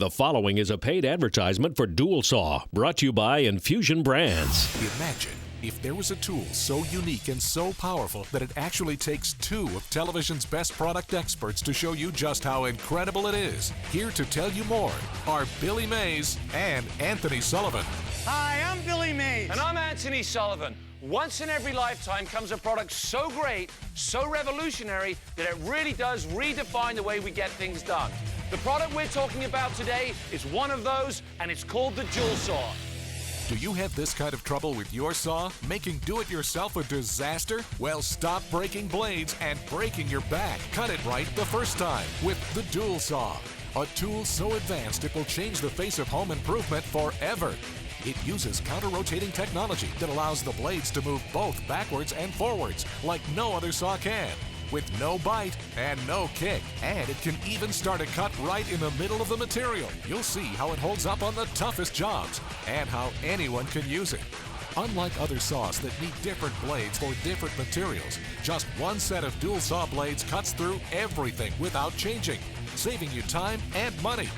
The following is a paid advertisement for Dual Saw, brought to you by Infusion Brands. Imagine if there was a tool so unique and so powerful that it actually takes two of television's best product experts to show you just how incredible it is. Here to tell you more are Billy Mays and Anthony Sullivan. Hi, I'm Billy Mays. And I'm Anthony Sullivan. Once in every lifetime comes a product so great, so revolutionary, that it really does redefine the way we get things done. The product we're talking about today is one of those, and it's called the Dual Saw. Do you have this kind of trouble with your saw? Making do-it-yourself a disaster? Well, stop breaking blades and breaking your back. Cut it right the first time with the Dual Saw. A tool so advanced it will change the face of home improvement forever. It uses counter-rotating technology that allows the blades to move both backwards and forwards like no other saw can, with no bite and no kick. And it can even start a cut right in the middle of the material. You'll see how it holds up on the toughest jobs and how anyone can use it. Unlike other saws that need different blades for different materials, just one set of dual saw blades cuts through everything without changing, saving you time and money.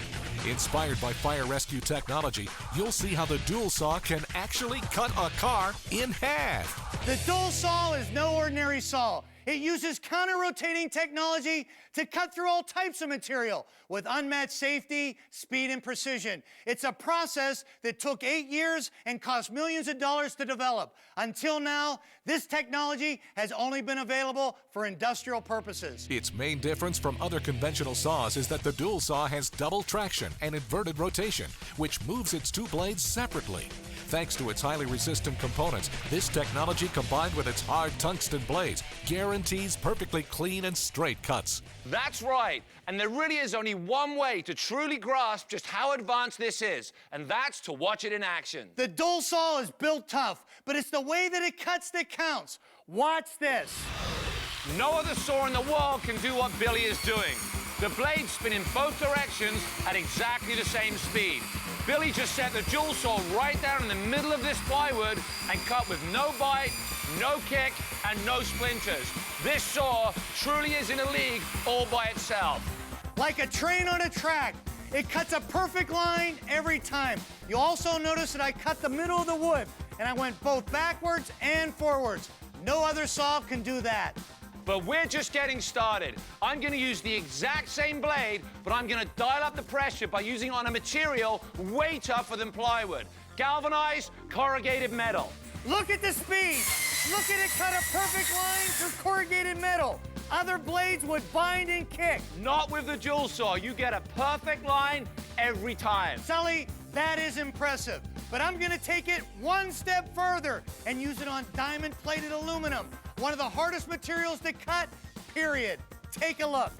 Inspired by fire rescue technology, you'll see how the Dual Saw can actually cut a car in half. The Dual Saw is no ordinary saw. It uses counter-rotating technology to cut through all types of material with unmatched safety, speed, and precision. It's a process that took 8 years and cost millions of dollars to develop. Until now, this technology has only been available for industrial purposes. Its main difference from other conventional saws is that the Dual Saw has double traction and inverted rotation, which moves its two blades separately. Thanks to its highly resistant components, this technology combined with its hard tungsten blades guarantees perfectly clean and straight cuts. That's right. And there really is only one way to truly grasp just how advanced this is, and that's to watch it in action. The Dual Saw is built tough, but it's the way that it cuts that counts. Watch this. No other saw in the world can do what Billy is doing. The blades spin in both directions at exactly the same speed. Billy just set the Dual Saw right down in the middle of this plywood and cut with no bite, no kick, and no splinters. This saw truly is in a league all by itself. Like a train on a track, it cuts a perfect line every time. You'll also notice that I cut the middle of the wood, and I went both backwards and forwards. No other saw can do that. But we're just getting started. I'm gonna use the exact same blade, but I'm gonna dial up the pressure by using it on a material way tougher than plywood. Galvanized corrugated metal. Look at the speed. Look at it cut a perfect line through corrugated metal. Other blades would bind and kick. Not with the Dual Saw. You get a perfect line every time. Sully, that is impressive. But I'm gonna take it one step further and use it on diamond-plated aluminum, one of the hardest materials to cut, period. Take a look.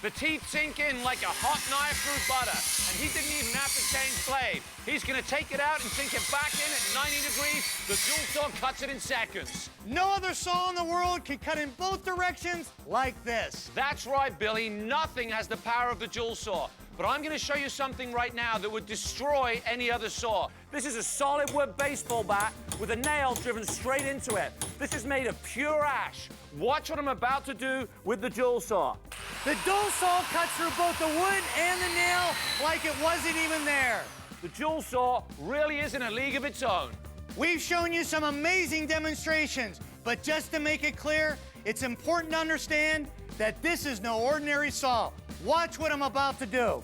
The teeth sink in like a hot knife through butter, and he didn't even have to change blade. He's gonna take it out and sink it back in at 90 degrees. The Dual Saw cuts it in seconds. No other saw in the world can cut in both directions like this. That's right, Billy. Nothing has the power of the Dual Saw. But I'm going to show you something right now that would destroy any other saw. This is a solid wood baseball bat with a nail driven straight into it. This is made of pure ash. Watch what I'm about to do with the Dual Saw. The Dual Saw cuts through both the wood and the nail like it wasn't even there. The Dual Saw really is in a league of its own. We've shown you some amazing demonstrations, but just to make it clear, it's important to understand that this is no ordinary saw. Watch what I'm about to do.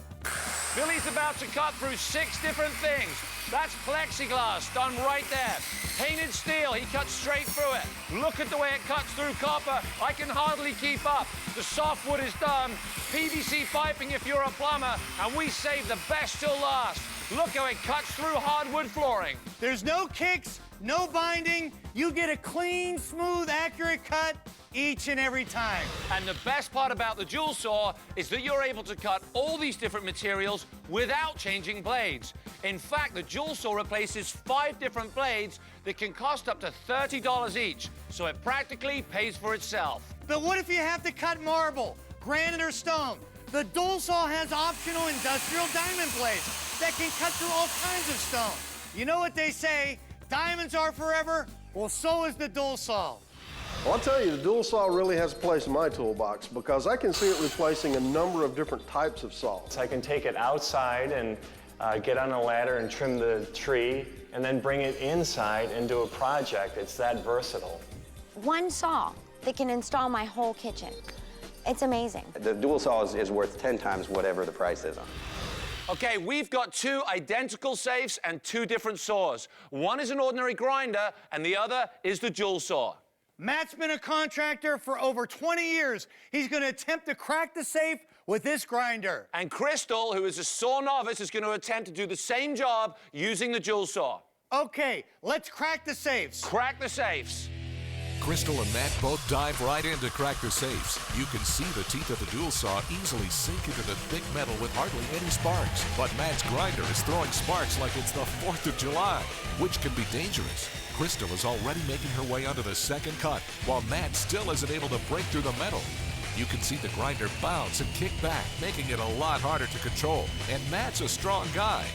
Billy's about to cut through 6 different things. That's plexiglass done right there. Painted steel, he cuts straight through it. Look at the way it cuts through copper. I can hardly keep up. The softwood is done. PVC piping if you're a plumber, and we save the best till last. Look how it cuts through hardwood flooring. There's no kicks, no binding. You get a clean, smooth, accurate cut each and every time. And the best part about the Dual Saw is that you're able to cut all these different materials without changing blades. In fact, the Dual Saw replaces 5 different blades that can cost up to $30 each, so it practically pays for itself. But what if you have to cut marble, granite, or stone? The Dual Saw has optional industrial diamond blades that can cut through all kinds of stone. You know what they say, diamonds are forever? Well, so is the Dual Saw. Well, I'll tell you, the dual saw really has a place in my toolbox because I can see it replacing a number of different types of saws. So I can take it outside and get on a ladder and trim the tree, and then bring it inside and do a project. It's that versatile. One saw that can install my whole kitchen. It's amazing. The dual saw is worth 10 times whatever the price is on it. Okay, we've got two identical safes and two different saws. One is an ordinary grinder, and the other is the dual saw. Matt's been a contractor for over 20 years. He's going to attempt to crack the safe with this grinder. And Crystal, who is a saw novice, is going to attempt to do the same job using the dual saw. Okay, let's crack the safes. Crack the safes. Crystal and Matt both dive right in to crack the safes. You can see the teeth of the dual saw easily sink into the thick metal with hardly any sparks. But Matt's grinder is throwing sparks like it's the 4th of July, which can be dangerous. Crystal is already making her way onto the second cut, while Matt still isn't able to break through the metal. You can see the grinder bounce and kick back, making it a lot harder to control. And Matt's a strong guy.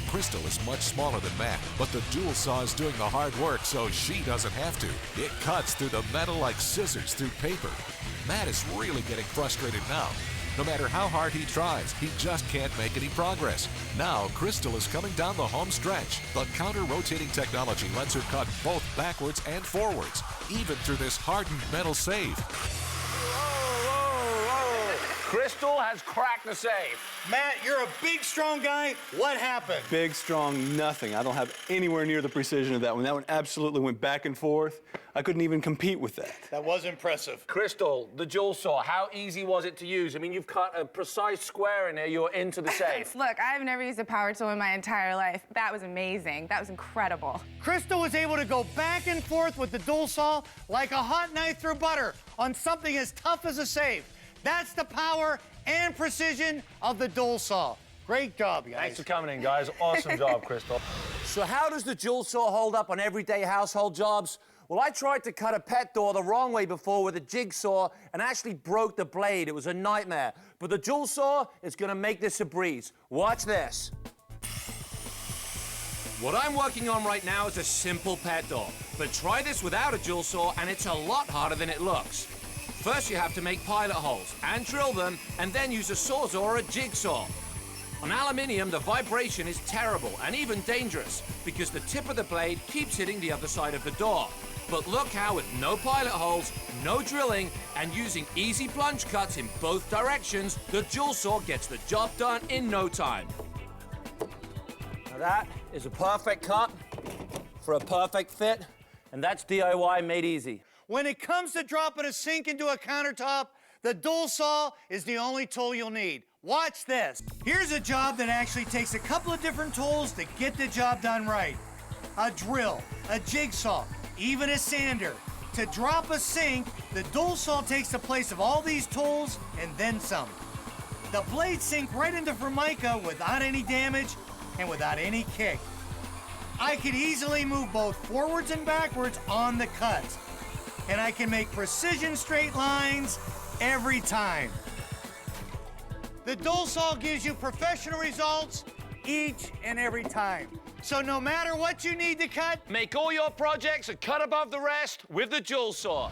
Crystal is much smaller than Matt, but the dual saw is doing the hard work, so she doesn't have to. It cuts through the metal like scissors through paper. Matt is really getting frustrated now. No matter how hard he tries, he just can't make any progress. Now, Crystal is coming down the home stretch. The counter-rotating technology lets her cut both backwards and forwards, even through this hardened metal safe. Crystal has cracked the safe. Matt, you're a big, strong guy. What happened? Big, strong, nothing. I don't have anywhere near the precision of that one. That one absolutely went back and forth. I couldn't even compete with that. That was impressive. Crystal, the dual saw, how easy was it to use? I mean, you've cut a precise square in there, you're into the safe. Look, I've never used a power tool in my entire life. That was amazing. That was incredible. Crystal was able to go back and forth with the dual saw like a hot knife through butter on something as tough as a safe. That's the power and precision of the dual saw. Great job, guys. Thanks for coming in, guys. Awesome job, Crystal. So how does the dual saw hold up on everyday household jobs? Well, I tried to cut a pet door the wrong way before with a jigsaw and actually broke the blade. It was a nightmare. But the dual saw is going to make this a breeze. Watch this. What I'm working on right now is a simple pet door. But try this without a dual saw and it's a lot harder than it looks. First, you have to make pilot holes and drill them, and then use a sawzall or a jigsaw. On aluminium, the vibration is terrible and even dangerous because the tip of the blade keeps hitting the other side of the door. But look how with no pilot holes, no drilling, and using easy plunge cuts in both directions, the dual saw gets the job done in no time. Now that is a perfect cut for a perfect fit, and that's DIY made easy. When it comes to dropping a sink into a countertop, the dual saw is the only tool you'll need. Watch this. Here's a job that actually takes a couple of different tools to get the job done right. A drill, a jigsaw, even a sander. To drop a sink, the dual saw takes the place of all these tools and then some. The blades sink right into Formica without any damage and without any kick. I could easily move both forwards and backwards on the cuts. And I can make precision straight lines every time. The dual saw gives you professional results each and every time. So no matter what you need to cut, make all your projects a cut above the rest with the dual saw.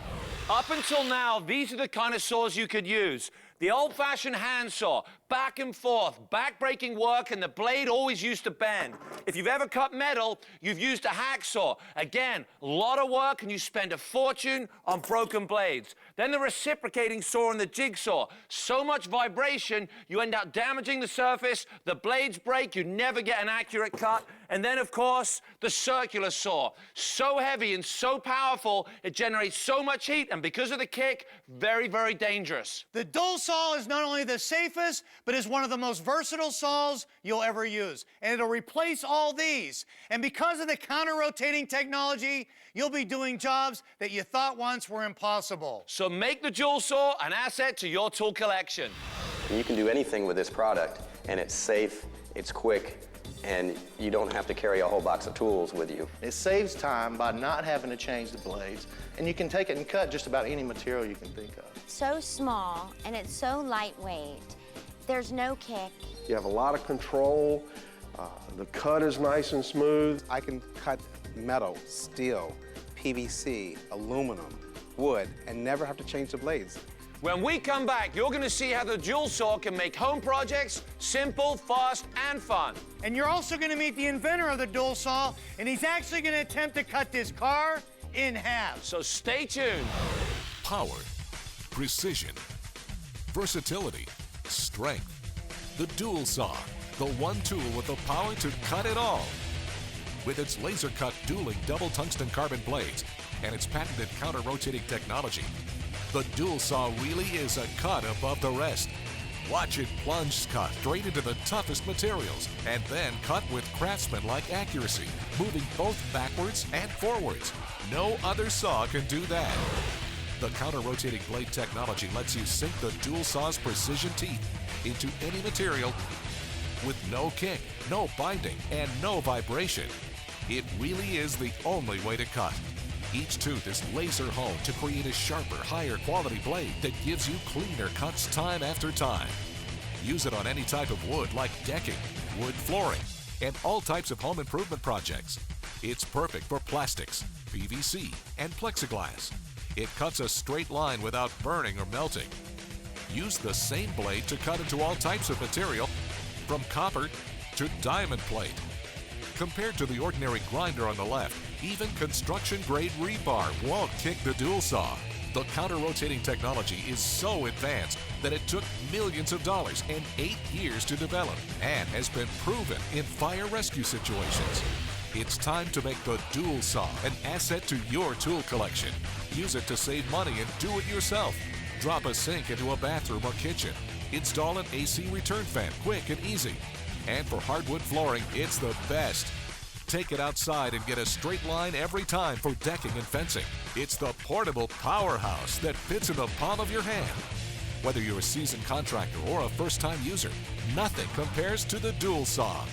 Up until now, these are the kind of saws you could use. The old-fashioned hand saw, back and forth, back-breaking work, and the blade always used to bend. If you've ever cut metal, you've used a hacksaw. Again, a lot of work, and you spend a fortune on broken blades. Then the reciprocating saw and the jigsaw. So much vibration, you end up damaging the surface, the blades break, you never get an accurate cut. And then, of course, the circular saw. So heavy and so powerful, it generates so much heat, and because of the kick, very, very dangerous. The dual saw is not only the safest, but is one of the most versatile saws you'll ever use. And it'll replace all these. And because of the counter-rotating technology, you'll be doing jobs that you thought once were impossible. So make the dual saw an asset to your tool collection. You can do anything with this product, and it's safe, it's quick, and you don't have to carry a whole box of tools with you. It saves time by not having to change the blades, and you can take it and cut just about any material you can think of. So small, and it's so lightweight. There's no kick. You have a lot of control. The cut is nice and smooth. I can cut metal, steel, PVC, aluminum, wood and never have to change the blades. When we come back, you're going to see how the dual saw can make home projects simple, fast, and fun. And you're also going to meet the inventor of the dual saw, and he's actually going to attempt to cut this car in half. So stay tuned. Power, precision, versatility, strength. The dual saw, the one tool with the power to cut it all. With its laser-cut dueling double tungsten carbon blades and its patented counter-rotating technology, the dual saw really is a cut above the rest. Watch it plunge cut straight into the toughest materials and then cut with craftsman-like accuracy, moving both backwards and forwards. No other saw can do that. The counter-rotating blade technology lets you sink the dual saw's precision teeth into any material with no kick, no binding, and no vibration. It really is the only way to cut. Each tooth is laser honed to create a sharper, higher quality blade that gives you cleaner cuts time after time. Use it on any type of wood like decking, wood flooring, and all types of home improvement projects. It's perfect for plastics, PVC, and plexiglass. It cuts a straight line without burning or melting. Use the same blade to cut into all types of material, from copper to diamond plate. Compared to the ordinary grinder on the left, even construction-grade rebar won't kick the dual saw. The counter-rotating technology is so advanced that it took millions of dollars and 8 years to develop and has been proven in fire rescue situations. It's time to make the dual saw an asset to your tool collection. Use it to save money and do it yourself. Drop a sink into a bathroom or kitchen. Install an AC return fan quick and easy. And for hardwood flooring, it's the best. Take it outside and get a straight line every time for decking and fencing. It's the portable powerhouse that fits in the palm of your hand. Whether you're a seasoned contractor or a first-time user, nothing compares to the dual saw.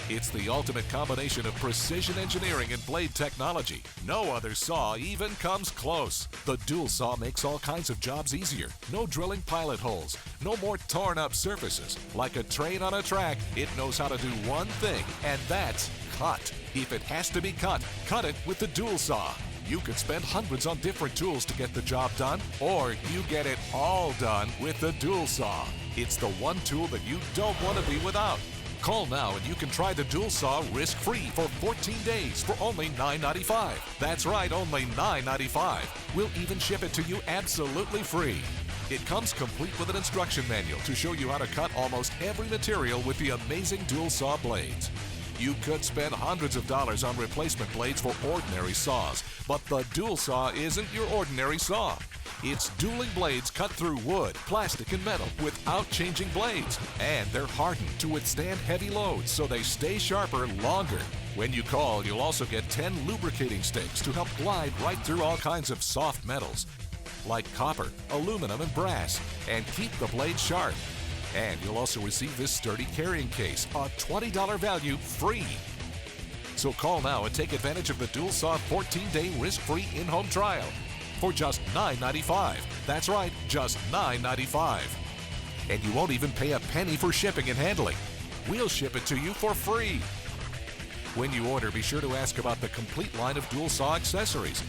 It's the ultimate combination of precision engineering and blade technology. No other saw even comes close. The dual saw makes all kinds of jobs easier. No drilling pilot holes. No more torn up surfaces. Like a train on a track, it knows how to do one thing, and that's cut. If it has to be cut, cut it with the dual saw. You could spend hundreds on different tools to get the job done, or you get it all done with the dual saw. It's the one tool that you don't want to be without. Call now and you can try the dual saw risk-free for 14 days for only $9.95. That's right, only $9.95. We'll even ship it to you absolutely free. It comes complete with an instruction manual to show you how to cut almost every material with the amazing dual saw blades. You could spend hundreds of dollars on replacement blades for ordinary saws, but the dual saw isn't your ordinary saw. It's dueling blades cut through wood, plastic, and metal without changing blades. And they're hardened to withstand heavy loads so they stay sharper longer. When you call, you'll also get 10 lubricating sticks to help glide right through all kinds of soft metals, like copper, aluminum, and brass, and keep the blade sharp. And you'll also receive this sturdy carrying case, a $20 value, free. So call now and take advantage of the dual saw 14-day risk-free in-home trial for just $9.95. That's right, just $9.95. And you won't even pay a penny for shipping and handling. We'll ship it to you for free. When you order, be sure to ask about the complete line of dual saw accessories,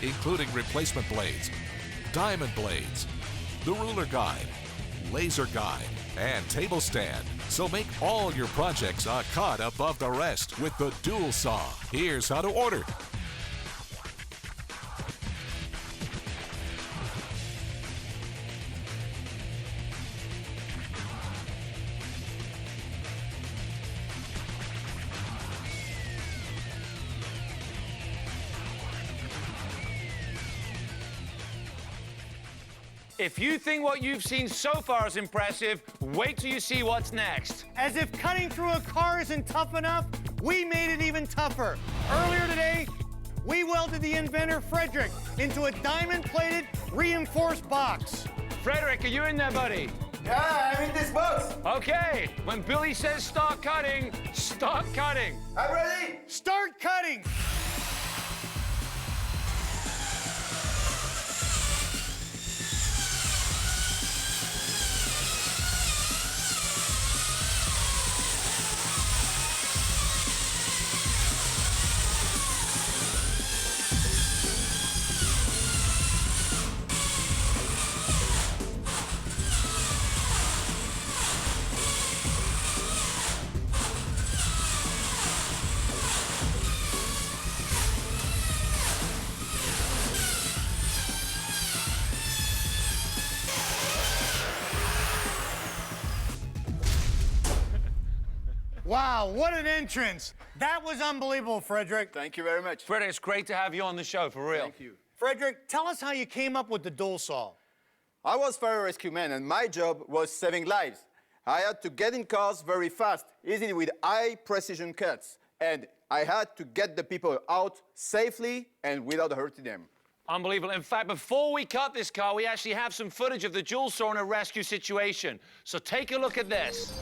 including replacement blades, diamond blades, the ruler guide, laser guide, and table stand. So make all your projects a cut above the rest with the dual saw. Here's how to order. If you think what you've seen so far is impressive, wait till you see what's next. As if cutting through a car isn't tough enough, we made it even tougher. Earlier today, we welded the inventor, Frederick, into a diamond-plated, reinforced box. Frederick, are you in there, buddy? Yeah, I'm in this box. Okay, when Billy says start cutting, start cutting. I'm ready. Start cutting. Wow, what an entrance. That was unbelievable, Frederick. Thank you very much. Frederick, it's great to have you on the show, for real. Thank you. Frederick, tell us how you came up with the dual saw. I was fire rescue man, and my job was saving lives. I had to get in cars very fast, easily with high precision cuts, and I had to get the people out safely and without hurting them. Unbelievable. In fact, before we cut this car, we actually have some footage of the dual saw in a rescue situation. So take a look at this.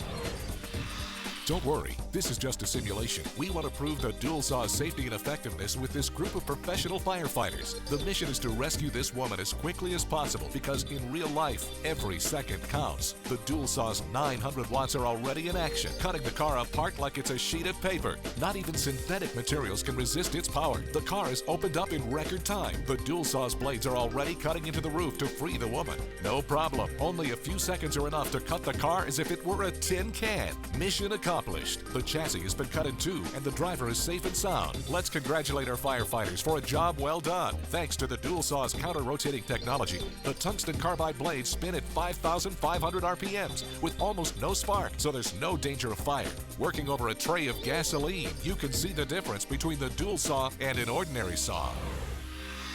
Don't worry, this is just a simulation. We want to prove the dual saw's safety and effectiveness with this group of professional firefighters. The mission is to rescue this woman as quickly as possible because in real life, every second counts. The dual saw's 900 watts are already in action, cutting the car apart like it's a sheet of paper. Not even synthetic materials can resist its power. The car is opened up in record time. The dual saw's blades are already cutting into the roof to free the woman. No problem. Only a few seconds are enough to cut the car as if it were a tin can. Mission accomplished. The chassis has been cut in two, and the driver is safe and sound. Let's congratulate our firefighters for a job well done. Thanks to the dual saw's counter-rotating technology, the tungsten carbide blades spin at 5,500 RPMs with almost no spark, so there's no danger of fire. Working over a tray of gasoline, you can see the difference between the dual saw and an ordinary saw.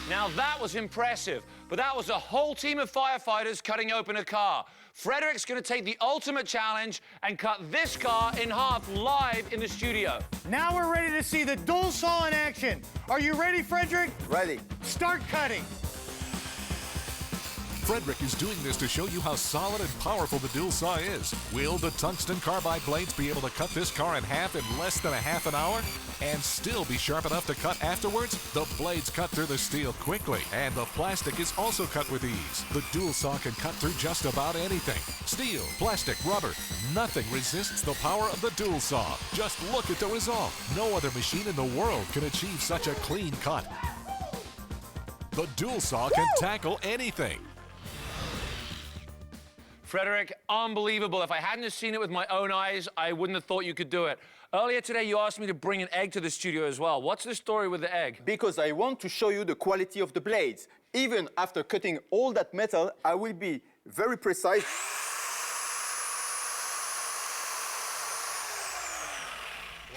Now that was impressive, but that was a whole team of firefighters cutting open a car. Frederick's going to take the ultimate challenge and cut this car in half live in the studio. Now we're ready to see the dual saw in action. Are you ready, Frederick? Ready. Start cutting. Frederick is doing this to show you how solid and powerful the dual saw is. Will the tungsten carbide blades be able to cut this car in half in less than a half an hour? And still be sharp enough to cut afterwards? The blades cut through the steel quickly, and the plastic is also cut with ease. The dual saw can cut through just about anything. Steel, plastic, rubber, nothing resists the power of the dual saw. Just look at the result. No other machine in the world can achieve such a clean cut. The dual saw can tackle anything. Frederick, unbelievable. If I hadn't have seen it with my own eyes, I wouldn't have thought you could do it. Earlier today, you asked me to bring an egg to the studio as well. What's the story with the egg? Because I want to show you the quality of the blades. Even after cutting all that metal, I will be very precise.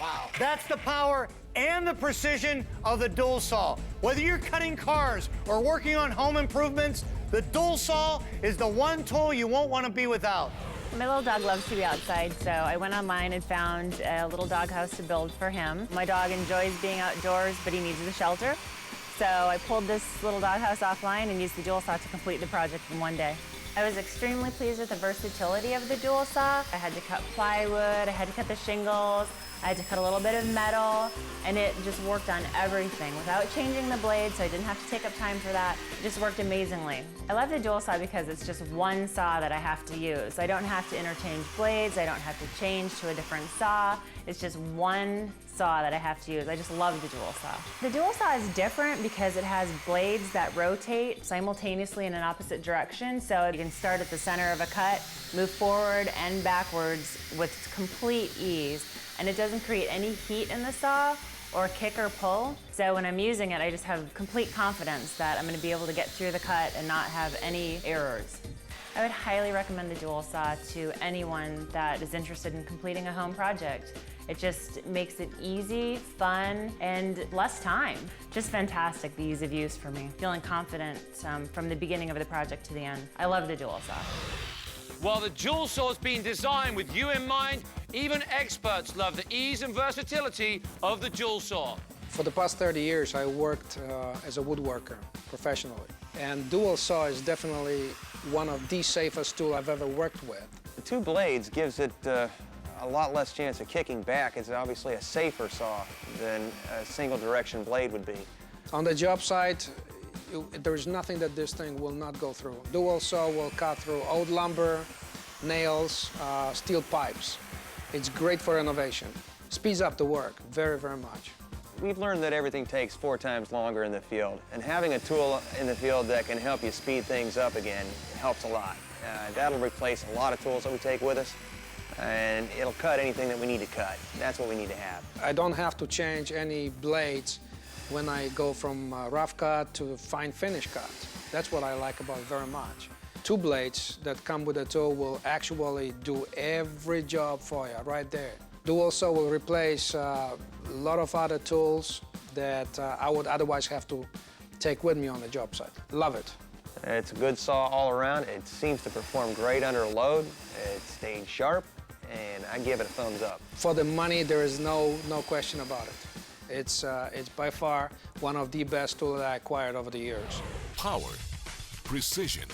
Wow. That's the power and the precision of the dual saw. Whether you're cutting cars or working on home improvements, the dual saw is the one tool you won't want to be without. My little dog loves to be outside, so I went online and found a little doghouse to build for him. My dog enjoys being outdoors, but he needs the shelter. So I pulled this little doghouse offline and used the dual saw to complete the project in one day. I was extremely pleased with the versatility of the dual saw. I had to cut plywood, I had to cut the shingles, I had to cut a little bit of metal, and it just worked on everything without changing the blade, so I didn't have to take up time for that. It just worked amazingly. I love the dual saw because it's just one saw that I have to use. I don't have to interchange blades, I don't have to change to a different saw. It's just one saw that I have to use. I just love the dual saw. The dual saw is different because it has blades that rotate simultaneously in an opposite direction, so you can start at the center of a cut, move forward and backwards with complete ease. And it doesn't create any heat in the saw or kick or pull. So when I'm using it, I just have complete confidence that I'm going to be able to get through the cut and not have any errors. I would highly recommend the dual saw to anyone that is interested in completing a home project. It just makes it easy, fun, and less time. Just fantastic, the ease of use for me. Feeling confident from the beginning of the project to the end. I love the dual saw. While the dual saw's been designed with you in mind, even experts love the ease and versatility of the dual saw. For the past 30 years, I worked as a woodworker professionally. And dual saw is definitely one of the safest tools I've ever worked with. The two blades gives it a lot less chance of kicking back. It's obviously a safer saw than a single direction blade would be. On the job site, there's nothing that this thing will not go through. Dual saw will cut through old lumber, nails, steel pipes. It's great for renovation. Speeds up the work very, very much. We've learned that everything takes 4 times longer in the field, and having a tool in the field that can help you speed things up again helps a lot. That'll replace a lot of tools that we take with us, and it'll cut anything that we need to cut. That's what we need to have. I don't have to change any blades when I go from rough cut to fine finish cut. That's what I like about it very much. 2 blades that come with a tool will actually do every job for you right there. Dual saw will replace a lot of other tools that I would otherwise have to take with me on the job site. Love it. It's a good saw all around. It seems to perform great under a load. It stays sharp, and I give it a thumbs up. For the money, there is no question about it. It's by far one of the best tools that I acquired over the years. Power, precision,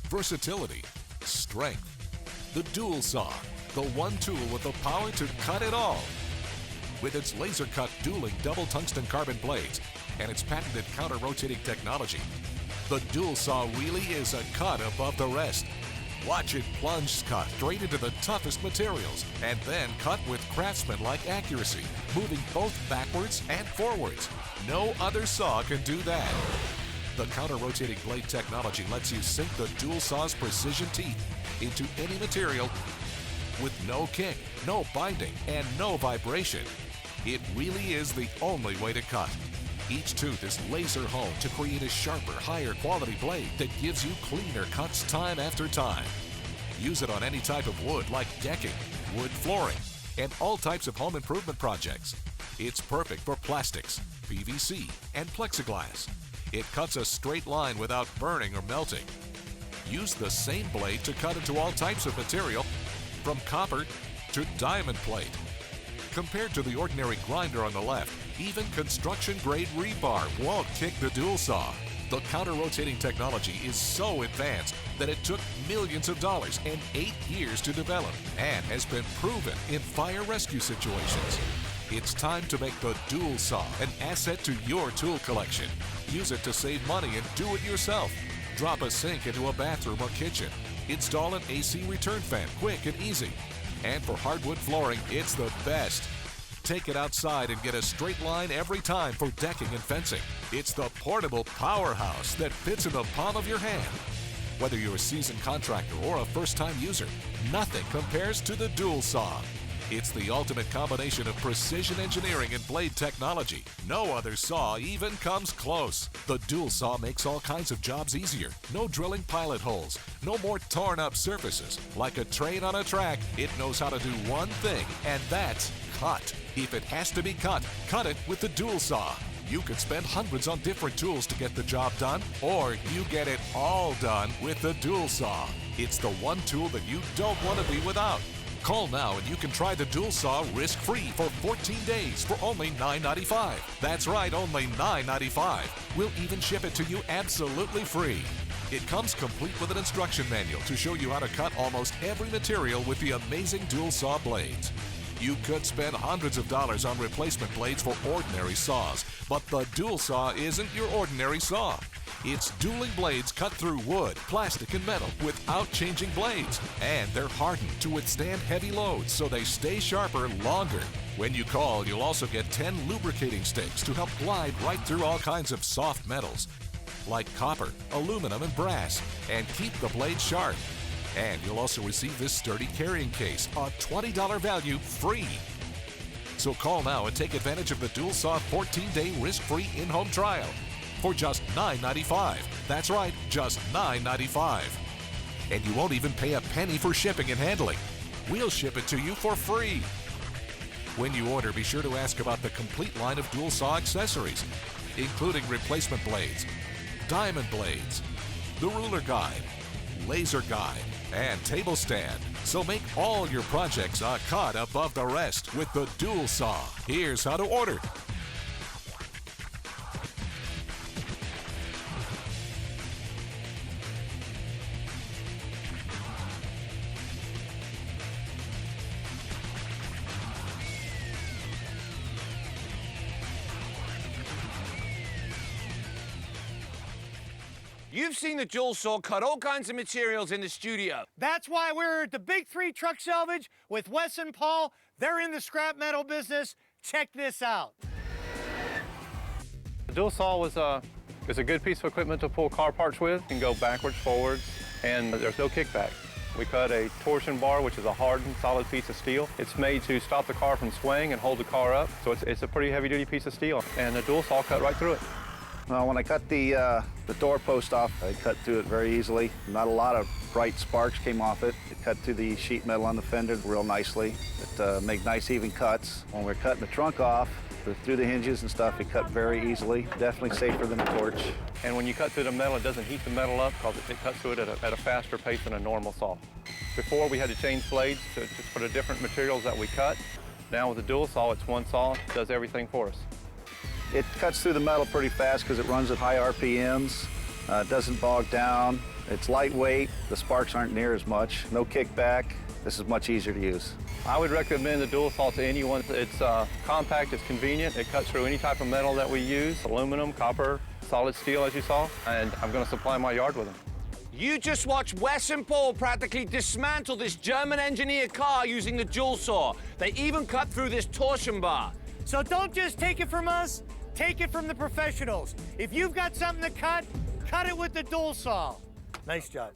versatility, strength. The dual saw, the one tool with the power to cut it all. With its laser-cut dueling double tungsten carbon blades and its patented counter-rotating technology, the dual saw really is a cut above the rest. Watch it plunge cut straight into the toughest materials and then cut with craftsman-like accuracy, moving both backwards and forwards. No other saw can do that. The counter-rotating blade technology lets you sink the dual saw's precision teeth into any material with no kick, no binding, and no vibration. It really is the only way to cut. Each tooth is laser honed to create a sharper, higher quality blade that gives you cleaner cuts time after time. Use it on any type of wood like decking, wood flooring, and all types of home improvement projects. It's perfect for plastics, PVC, and plexiglass. It cuts a straight line without burning or melting. Use the same blade to cut into all types of material, from copper to diamond plate. Compared to the ordinary grinder on the left, even construction-grade rebar won't kick the dual saw. The counter-rotating technology is so advanced that it took millions of dollars and 8 years to develop and has been proven in fire rescue situations. It's time to make the dual saw an asset to your tool collection. Use it to save money and do it yourself. Drop a sink into a bathroom or kitchen. Install an AC return fan quick and easy. And for hardwood flooring, it's the best. Take it outside and get a straight line every time for decking and fencing. It's the portable powerhouse that fits in the palm of your hand. Whether you're a seasoned contractor or a first-time user, nothing compares to the dual saw. It's the ultimate combination of precision engineering and blade technology. No other saw even comes close. The dual saw makes all kinds of jobs easier. No drilling pilot holes. No more torn up surfaces. Like a train on a track, it knows how to do one thing, and that's cut. If it has to be cut, cut it with the dual saw. You could spend hundreds on different tools to get the job done, or you get it all done with the dual saw. It's the one tool that you don't want to be without. Call now and you can try the dual saw risk-free for 14 days for only $9.95. That's right, only $9.95. We'll even ship it to you absolutely free. It comes complete with an instruction manual to show you how to cut almost every material with the amazing dual saw blades. You could spend hundreds of dollars on replacement blades for ordinary saws, but the dual saw isn't your ordinary saw. It's dueling blades cut through wood, plastic, and metal without changing blades. And they're hardened to withstand heavy loads so they stay sharper longer. When you call, you'll also get 10 lubricating sticks to help glide right through all kinds of soft metals, like copper, aluminum, and brass, and keep the blade sharp. And you'll also receive this sturdy carrying case, a $20 value, free. So call now and take advantage of the dual saw 14-day risk-free in-home trial for just $9.95. That's right, just $9.95. And you won't even pay a penny for shipping and handling. We'll ship it to you for free. When you order, be sure to ask about the complete line of dual saw accessories, including replacement blades, diamond blades, the ruler guide, laser guide, and table stand. So make all your projects a cut above the rest with the dual saw. Here's how to order. You've seen the dual saw cut all kinds of materials in the studio. That's why we're at the Big Three Truck Salvage with Wes and Paul. They're in the scrap metal business. Check this out. The dual saw is a good piece of equipment to pull car parts with. You can go backwards, forwards, and there's no kickback. We cut a torsion bar, which is a hardened, solid piece of steel. It's made to stop the car from swaying and hold the car up, so it's a pretty heavy-duty piece of steel. And the dual saw cut right through it. Well, when I cut the doorpost off, I cut through it very easily. Not a lot of bright sparks came off it. It cut through the sheet metal on the fender real nicely. It made nice even cuts. When we're cutting the trunk off, through the hinges and stuff, it cut very easily. Definitely safer than a torch. And when you cut through the metal, it doesn't heat the metal up because it cuts through it at a faster pace than a normal saw. Before, we had to change blades for the different materials that we cut. Now with the dual saw, it's one saw, it does everything for us. It cuts through the metal pretty fast because it runs at high RPMs. It doesn't bog down. It's lightweight. The sparks aren't near as much. No kickback. This is much easier to use. I would recommend the dual saw to anyone. It's compact, it's convenient, it cuts through any type of metal that we use, aluminum, copper, solid steel as you saw, and I'm going to supply my yard with them. You just watched Wes and Paul practically dismantle this German-engineered car using the dual saw. They even cut through this torsion bar. So don't just take it from us, take it from the professionals. If you've got something to cut it with the dual saw. Nice job.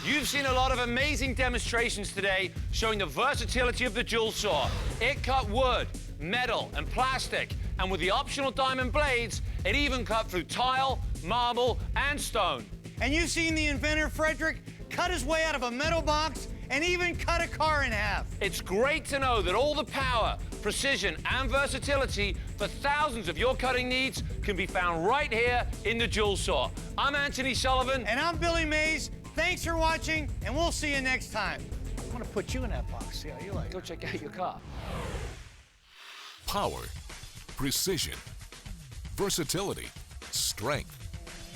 You've seen a lot of amazing demonstrations today showing the versatility of the dual saw. It cut wood, metal, and plastic, and with the optional diamond blades, it even cut through tile, marble, and stone. And you've seen the inventor, Frederick, cut his way out of a metal box and even cut a car in half. It's great to know that all the power, precision, and versatility for thousands of your cutting needs can be found right here in the dual saw. I'm Anthony Sullivan. And I'm Billy Mays. Thanks for watching, and we'll see you next time. I'm gonna put you in that box, see how you like it. Go check out your car. Power, precision, versatility, strength.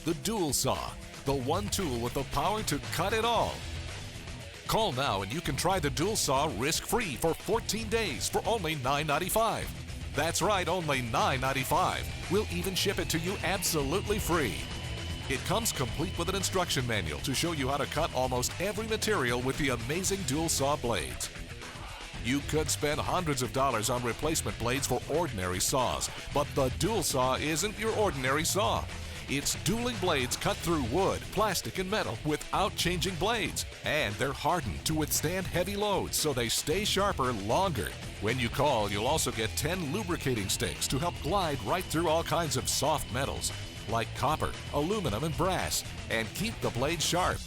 The dual saw, the one tool with the power to cut it all. Call now and you can try the dual saw risk-free for 14 days for only $9.95. That's right, only $9.95. We'll even ship it to you absolutely free. It comes complete with an instruction manual to show you how to cut almost every material with the amazing dual saw blades. You could spend hundreds of dollars on replacement blades for ordinary saws, but the dual saw isn't your ordinary saw. It's dueling blades cut through wood, plastic, and metal without changing blades. And they're hardened to withstand heavy loads so they stay sharper longer. When you call, you'll also get 10 lubricating sticks to help glide right through all kinds of soft metals, like copper, aluminum, and brass, and keep the blade sharp.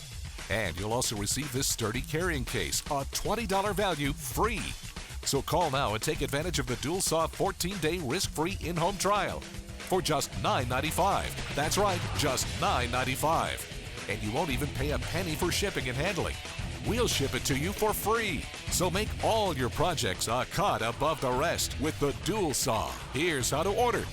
And you'll also receive this sturdy carrying case, a $20 value, free. So call now and take advantage of the dual saw 14-day risk-free in-home trial for just $9.95. That's right, just $9.95. And you won't even pay a penny for shipping and handling. We'll ship it to you for free. So make all your projects a cut above the rest with the dual saw. Here's how to order.